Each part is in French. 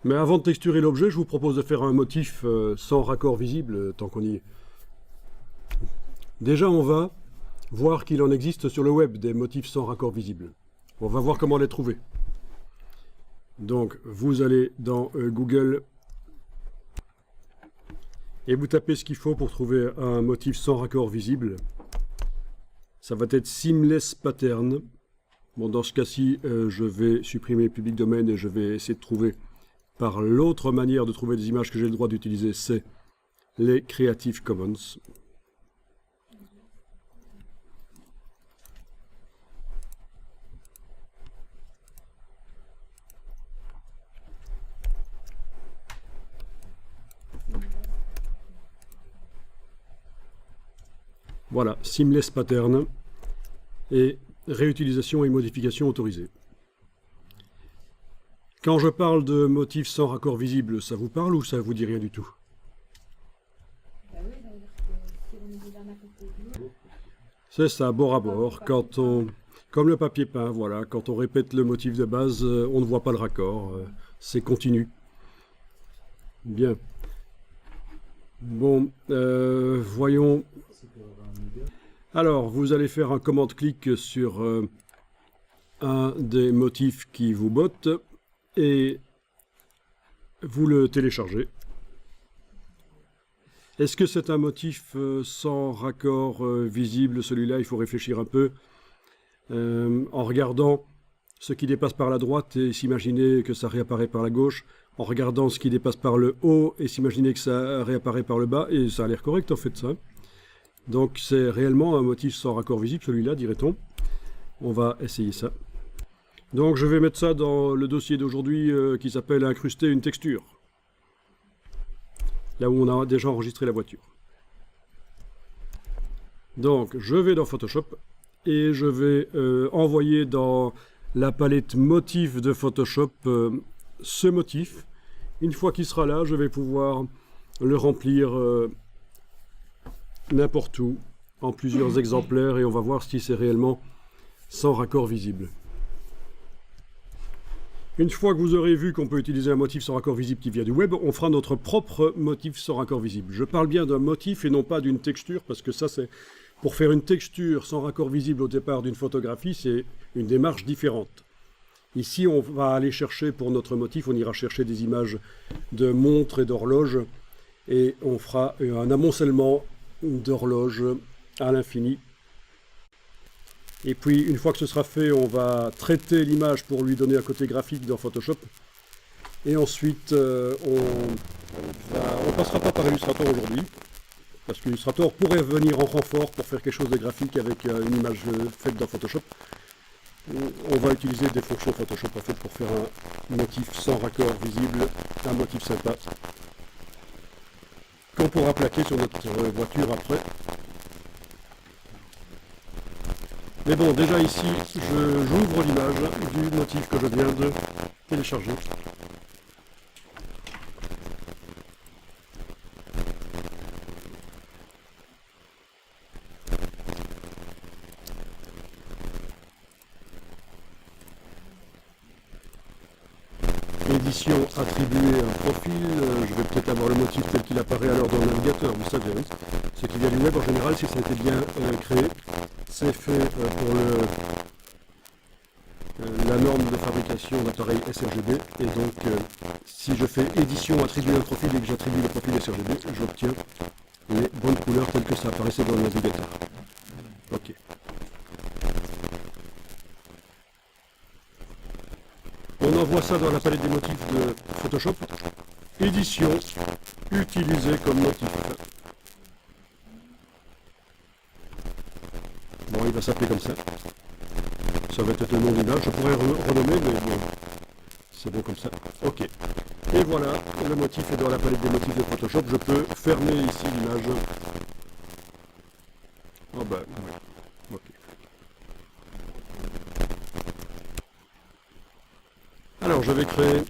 Mais avant de texturer l'objet, je vous propose de faire un motif sans raccord visible, tant qu'on y est. Déjà, on va voir qu'il en existe sur le web des motifs sans raccord visible. On va voir comment les trouver. Donc, vous allez dans Google et vous tapez ce qu'il faut pour trouver un motif sans raccord visible. Ça va être Seamless Pattern. Bon, dans ce cas-ci, je vais supprimer public domain et je vais essayer de trouver par l'autre manière de trouver des images que j'ai le droit d'utiliser, c'est les Creative Commons. Voilà, Seamless Pattern et réutilisation et modification autorisée. Quand je parle de motifs sans raccord visible, ça vous parle ou ça vous dit rien du tout? C'est ça, bord à bord. Quand on, comme le papier peint, voilà, quand on répète le motif de base, on ne voit pas le raccord. C'est continu. Bien. Bon, voyons. Alors, vous allez faire un commande-clic sur un des motifs qui vous botte et vous le téléchargez. Est-ce que c'est un motif sans raccord visible? Celui-là, il faut réfléchir un peu en regardant ce qui dépasse par la droite et s'imaginer que ça réapparaît par la gauche, en regardant ce qui dépasse par le haut et s'imaginer que ça réapparaît par le bas, et ça a l'air correct en fait ça. Donc c'est réellement un motif sans raccord visible, celui-là, dirait-on. On va essayer ça. Donc je vais mettre ça dans le dossier d'aujourd'hui qui s'appelle incruster une texture. Là où on a déjà enregistré la voiture. Donc je vais dans Photoshop et je vais envoyer dans la palette motif de Photoshop ce motif. Une fois qu'il sera là, je vais pouvoir le remplir n'importe où, en plusieurs exemplaires, et on va voir si c'est réellement sans raccord visible. Une fois que vous aurez vu qu'on peut utiliser un motif sans raccord visible qui vient du web, on fera notre propre motif sans raccord visible. Je parle bien d'un motif et non pas d'une texture, parce que ça c'est... Pour faire une texture sans raccord visible au départ d'une photographie, c'est une démarche différente. Ici, on va aller chercher pour notre motif, on ira chercher des images de montres et d'horloges, et on fera un amoncellement d'horloges à l'infini. Et puis, une fois que ce sera fait, on va traiter l'image pour lui donner un côté graphique dans Photoshop. Et ensuite, on ne passera pas par Illustrator aujourd'hui, parce qu'Illustrator pourrait venir en renfort pour faire quelque chose de graphique avec une image faite dans Photoshop. On va utiliser des fonctions Photoshop en fait pour faire un motif sans raccord visible, un motif sympa, qu'on pourra plaquer sur notre voiture après. Mais bon, déjà ici, j'ouvre l'image du motif que je viens de télécharger. Édition, attribuer un profil, je vais peut-être avoir le motif tel qu'il apparaît alors dans le navigateur, vous savez, oui. Ce qui vient du web en général, si ça a été bien créé, c'est fait pour la norme de fabrication d'appareils sRGB, et donc si je fais édition, attribuer un profil et que j'attribue le profil sRGB, j'obtiens les bonnes couleurs telles que ça apparaissait dans le navigateur. Ok. On envoie ça dans la palette des motifs de Photoshop. Édition, utilisé comme motif. Bon, il va s'appeler comme ça. Ça va être le nom d'image. Je pourrais renommer, mais bon, c'est bon comme ça. Ok. Et voilà, le motif est dans la palette des motifs de Photoshop. Je peux fermer ici l'image. Oh ben, oui. Ok. Alors, je vais créer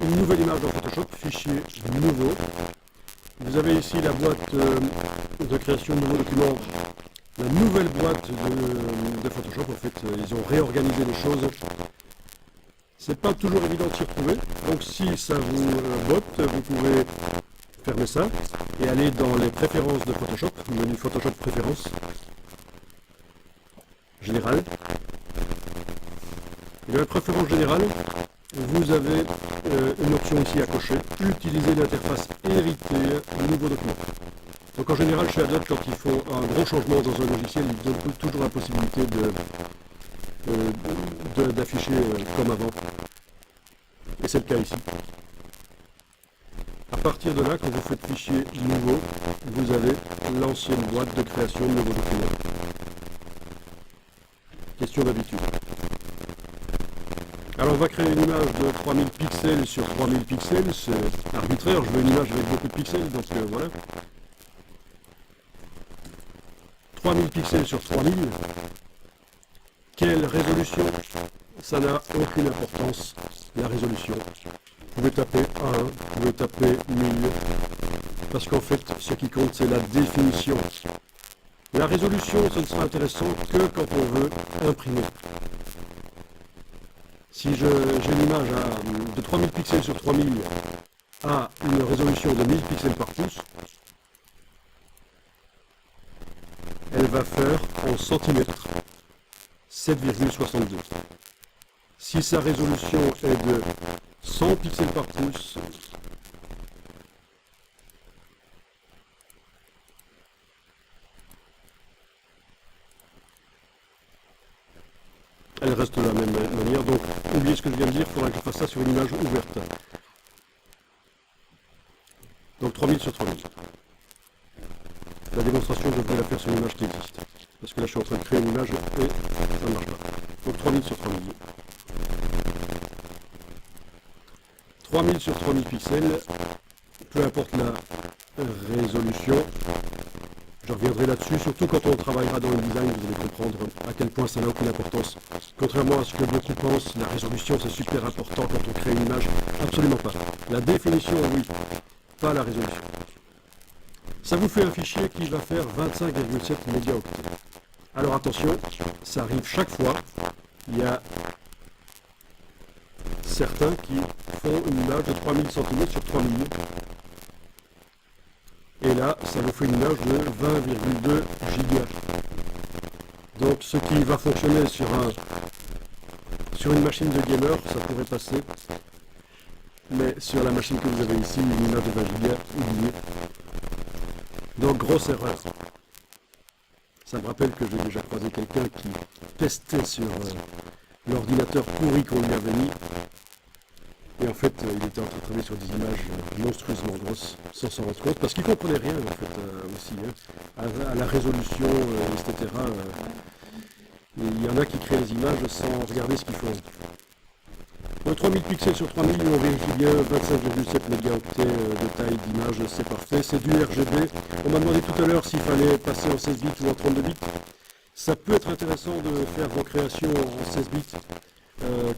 une nouvelle image dans Photoshop, fichier nouveau. Vous avez ici la boîte de création de nouveaux documents, la nouvelle boîte de Photoshop. En fait, ils ont réorganisé les choses. C'est pas toujours évident de s'y retrouver. Donc si ça vous botte, vous pouvez fermer ça et aller dans les préférences de Photoshop, menu Photoshop préférences, général. Et dans la préférence générale, vous avez une option ici à cocher, utiliser l'interface héritée, nouveau document. Donc en général chez Adobe, quand ils font un gros changement dans un logiciel, ils donnent toujours la possibilité d'afficher comme avant. Et c'est le cas ici. À partir de là, quand vous faites fichier nouveau, vous avez l'ancienne boîte de création de nouveaux documents. Question d'habitude. Alors on va créer une image de 3000 pixels sur 3000 pixels, c'est arbitraire, je veux une image avec beaucoup de pixels, donc voilà. 3000 pixels sur 3000, quelle résolution? Ça n'a aucune importance, la résolution. Vous pouvez taper 1, vous pouvez taper 1000, parce qu'en fait, ce qui compte, c'est la définition. La résolution, ce ne sera intéressant que quand on veut imprimer. Si j'ai une image de 3000 pixels sur 3000 à une résolution de 1000 pixels par pouce, elle va faire en centimètres 7,62. Si sa résolution est de 100 pixels par pouce, elle reste de la même manière. Donc, oubliez ce que je viens de dire, il faudra que je fasse ça sur une image ouverte. Donc 3000 sur 3000. La démonstration, je devrais la faire sur une image qui existe. Parce que là, je suis en train de créer une image et ça ne marche pas. Donc 3000 sur 3000. 3000 sur 3000 pixels, peu importe la résolution. Je reviendrai là-dessus, surtout quand on travaillera dans le design, vous allez comprendre à quel point ça n'a aucune importance. Contrairement à ce que beaucoup pensent, la résolution c'est super important quand on crée une image. Absolument pas. La définition, oui, pas la résolution. Ça vous fait un fichier qui va faire 25,7 mégaoctets. Alors attention, ça arrive chaque fois. Il y a certains qui font une image de 3000 cm sur 3000. Et là, ça vous fait une image de 20,2 gigas. Donc ce qui va fonctionner sur une machine de gamer, ça pourrait passer. Mais sur la machine que vous avez ici, une image de 20 gigas, oubliez. Donc grosse erreur. Ça me rappelle que j'ai déjà croisé quelqu'un qui testait sur l'ordinateur pourri qu'on lui avait mis. Et en fait, il était en train de travailler sur des images monstrueusement grosses, sans s'en rendre compte, parce qu'il ne comprenait rien, en fait, aussi, hein, à la résolution, etc. Il y en a qui créent les images sans regarder ce qu'ils font. Donc 3000 pixels sur 3000, on vérifie bien, 25,7 mégaoctets de taille d'image, c'est parfait. C'est du RGB. On m'a demandé tout à l'heure s'il fallait passer en 16 bits ou en 32 bits. Ça peut être intéressant de faire vos créations en 16 bits.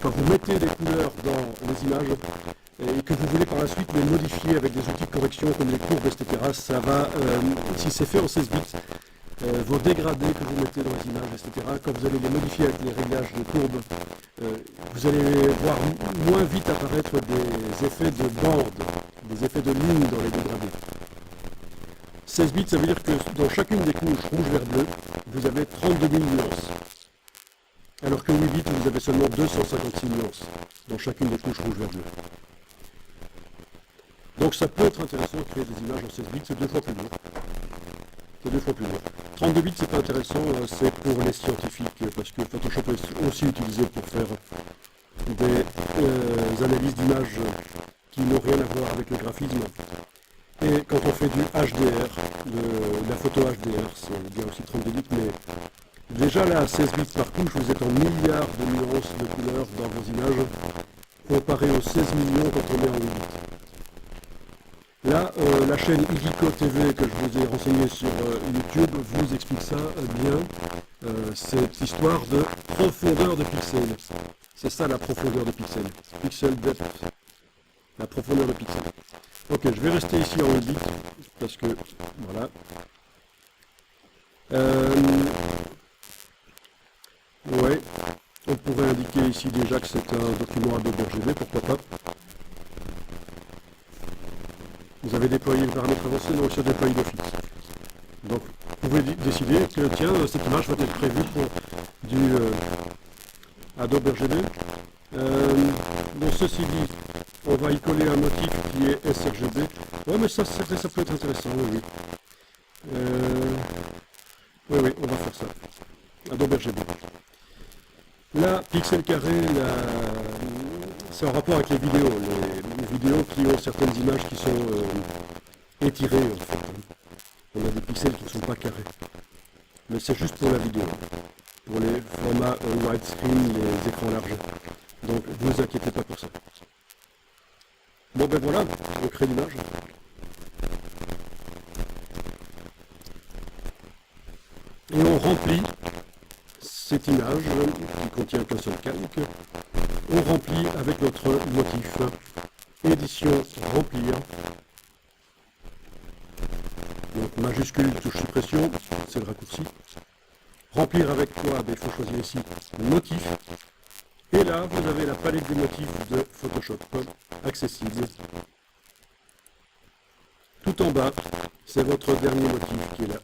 Quand vous mettez des couleurs dans les images et que vous voulez par la suite les modifier avec des outils de correction comme les courbes, etc., ça va, si c'est fait en 16 bits, vos dégradés que vous mettez dans les images, etc., quand vous allez les modifier avec les réglages de courbes, vous allez voir moins vite apparaître des effets de bande, des effets de ligne dans les dégradés. 16 bits, ça veut dire que dans chacune des couches rouge, vert, bleu, vous avez 32 000 nuances. Alors que 8 bits, vous avez seulement 256 nuances dans chacune des couches rouge, vert, bleu. Donc ça peut être intéressant de créer des images en 16 bits, c'est 2 fois plus lourd. C'est 2 fois plus lourd. 32 bits, c'est pas intéressant, c'est pour les scientifiques, parce que Photoshop est aussi utilisé pour faire des analyses d'images qui n'ont rien à voir avec le graphisme. Et quand on fait du HDR, de la photo HDR, c'est bien aussi 32 bits, mais déjà là, à 16 bits par couche, vous êtes en milliards de nuances de couleurs dans vos images, comparé aux 16 millions quand on est en 8 bits. Là, la chaîne Illico TV que je vous ai renseignée sur YouTube vous explique ça bien. Cette histoire de profondeur de pixels. C'est ça la profondeur de pixels. Pixel depth. La profondeur de pixels. Ok, je vais rester ici en 8 bits parce que voilà. Ouais. On pourrait indiquer ici déjà que c'est un document Adobe RGB, pourquoi pas. Vous avez déployé le paramètre avancé, non, il se déploie d'office. Donc, vous pouvez décider que, tiens, cette image va être prévue pour du Adobe RGB. Bon, ceci dit, on va y coller un motif qui est sRGB. Ouais, mais ça peut être intéressant, oui. Oui, on va faire ça. Adobe RGB. Là, pixel carré, c'est en rapport avec les vidéos. Les vidéos qui ont certaines images qui sont étirées, en fait. On a des pixels qui ne sont pas carrés. Mais c'est juste pour la vidéo. Pour les formats widescreen, les écrans larges. Donc, ne vous inquiétez pas pour ça. Bon, ben voilà, on crée l'image. Et on remplit cette image qui contient qu'un seul calque. On remplit avec notre motif. Édition, remplir. Donc majuscule, touche suppression, c'est le raccourci. Remplir avec quoi? Il faut choisir ici motif. Et là, vous avez la palette des motifs de Photoshop accessible. Tout en bas, c'est votre dernier motif qui est là.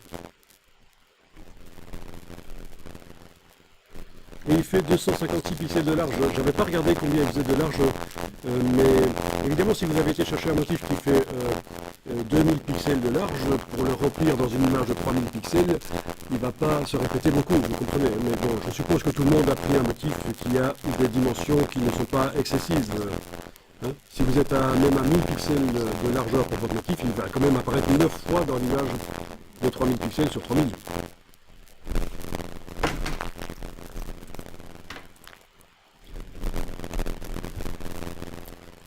Et il fait 256 pixels de large. Je n'avais pas regardé combien il faisait de large, mais évidemment si vous avez été chercher un motif qui fait 2000 pixels de large, pour le remplir dans une image de 3000 pixels, il ne va pas se répéter beaucoup, vous comprenez. Mais bon, je suppose que tout le monde a pris un motif qui a des dimensions qui ne sont pas excessives. Hein. Si vous êtes même à 1000 pixels de largeur pour votre motif, il va quand même apparaître 9 fois dans l'image de 3000 pixels sur 3000.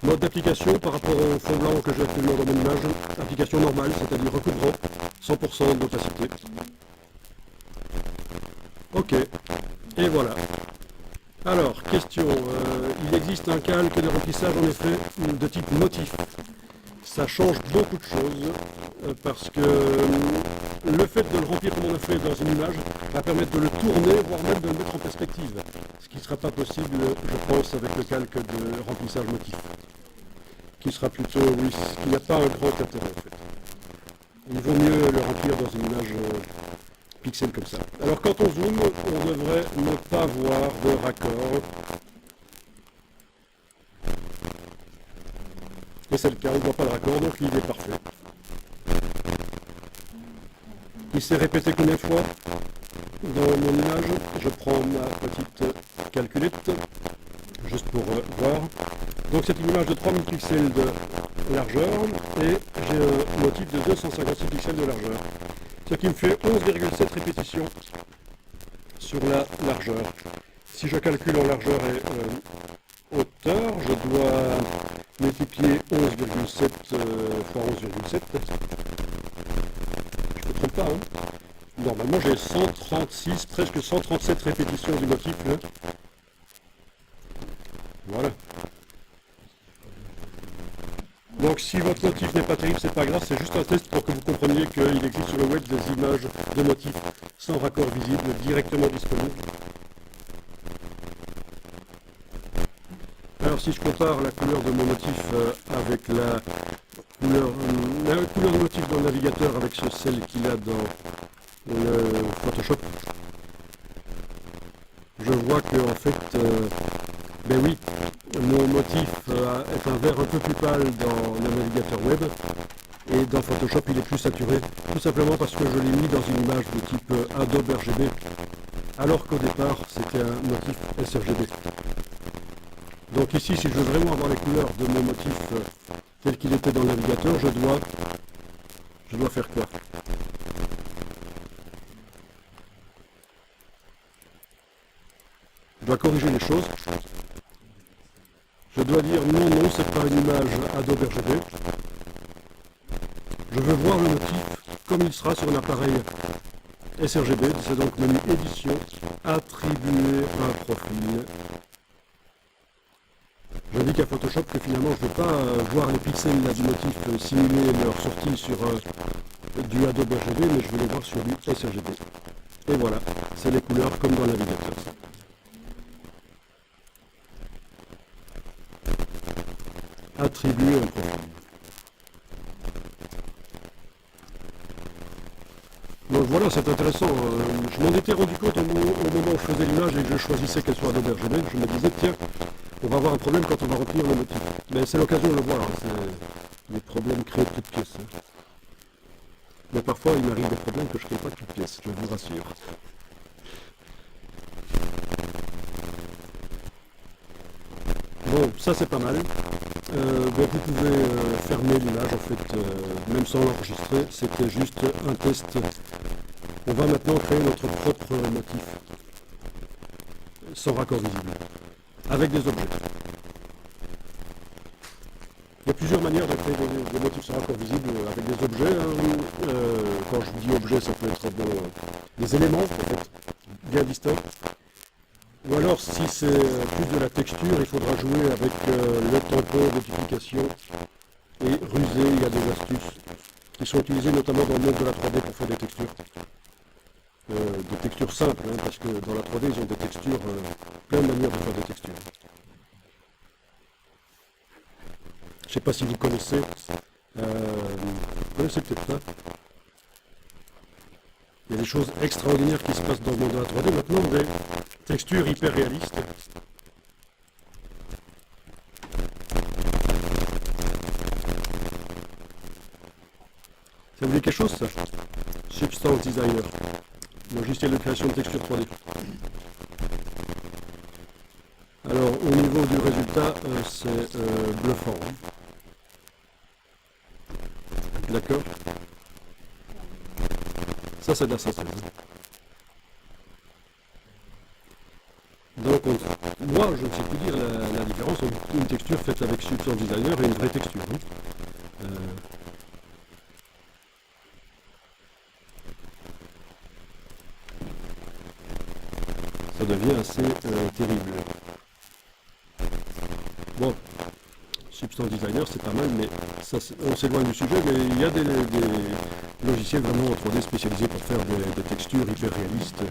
Mode d'application par rapport au fond blanc que j'ai actuellement dans mon image, application normale, c'est-à-dire recouvrant 100% d'opacité. Ok, et voilà. Alors, question, il existe un calque de remplissage en effet de type motif. Ça change beaucoup de choses parce que le fait de le remplir comme on a fait dans une image va permettre de le tourner, voire même de le mettre en perspective. Ce qui ne sera pas possible, je pense, avec le calque de remplissage motif. Qui sera plutôt, oui, il n'y a pas un grand intérêt en fait. Il vaut mieux le remplir dans une image pixel comme ça. Alors quand on zoome, on devrait ne pas voir de raccord. Et c'est le cas, on ne voit pas le raccord, donc il est parfait. Il s'est répété combien de fois dans mon image? Je prends ma petite calculette, juste pour voir. Donc c'est une image de 3000 pixels de largeur et j'ai un motif de 256 pixels de largeur. Ce qui me fait 11,7 répétitions sur la largeur. Si je calcule en largeur et hauteur, je dois multiplier 11,7 fois 11,7. Je ne me trompe pas, hein. Normalement j'ai 136, presque 137 répétitions du motif. Là. Voilà. Donc si votre motif n'est pas terrible, c'est pas grave, c'est juste un test pour que vous compreniez qu'il existe sur le web des images de motifs sans raccord visible directement disponibles. Alors si je compare la couleur de mon motif avec la couleur de motif dans le navigateur avec celle qu'il a dans le Photoshop, je vois que en fait, ben oui, mon motif est un vert un peu plus pâle dans le navigateur web et dans Photoshop il est plus saturé, tout simplement parce que je l'ai mis dans une image de type Adobe RGB, alors qu'au départ c'était un motif sRGB. Donc ici, si je veux vraiment avoir les couleurs de mon motif tel qu'il était dans le navigateur, je dois faire quoi? Je dois corriger les choses. Je dois dire non, c'est pas une image Adobe RGB. Je veux voir le motif comme il sera sur un appareil sRGB. C'est donc menu édition, attribuer un profil. J'indique à Photoshop que finalement je ne vais pas voir les pixels là, du motif simuler leur sortie sur du Adobe RGB, mais je vais les voir sur du sRGB. Et voilà, c'est les couleurs comme dans le navigateur. attribuer un profil. Donc voilà, c'est intéressant. Je m'en étais rendu compte au moment où je faisais l'image et que je choisissais qu'elle soit Adobe Archimède. Je me disais, tiens, on va avoir un problème quand on va remplir le motif. Mais c'est l'occasion de le voir. Les problèmes créés de toutes pièces. Mais parfois, il m'arrive des problèmes que je ne crée pas de toutes pièces, je vous rassure. Bon, ça c'est pas mal. Donc vous pouvez fermer l'image en fait, même sans l'enregistrer. C'était juste un test. On va maintenant créer notre propre motif sans raccord visible, avec des objets. Il y a plusieurs manières de créer des motifs sans raccord visible avec des objets. Quand je dis objets, ça peut être des éléments en fait, bien distincts. Ou alors, si c'est plus de la texture, il faudra jouer avec le tempo de multiplication et ruser. Il y a des astuces qui sont utilisées notamment dans le monde de la 3D pour faire des textures. Des textures simples, hein, parce que dans la 3D, ils ont des textures, plein de manières de faire des textures. Je ne sais pas si vous connaissez. Vous connaissez peut-être pas. Il y a des choses extraordinaires qui se passent dans le monde de la 3D maintenant, des textures hyper réalistes. Ça vous dit quelque chose, ça? Substance Designer, logiciel de création de textures 3D. Alors, au niveau du résultat, c'est bluffant. Hein. D'accord? Ça, c'est de la synthèse. Donc, moi, je ne sais plus dire la différence entre une texture faite avec Substance Designer et une vraie texture. Hein. Ça devient assez terrible. Bon, Substance Designer, c'est pas mal, mais ça, on s'éloigne du sujet, mais il y a des logiciels vraiment en 3D spécialisés pour faire des textures hyper réalistes.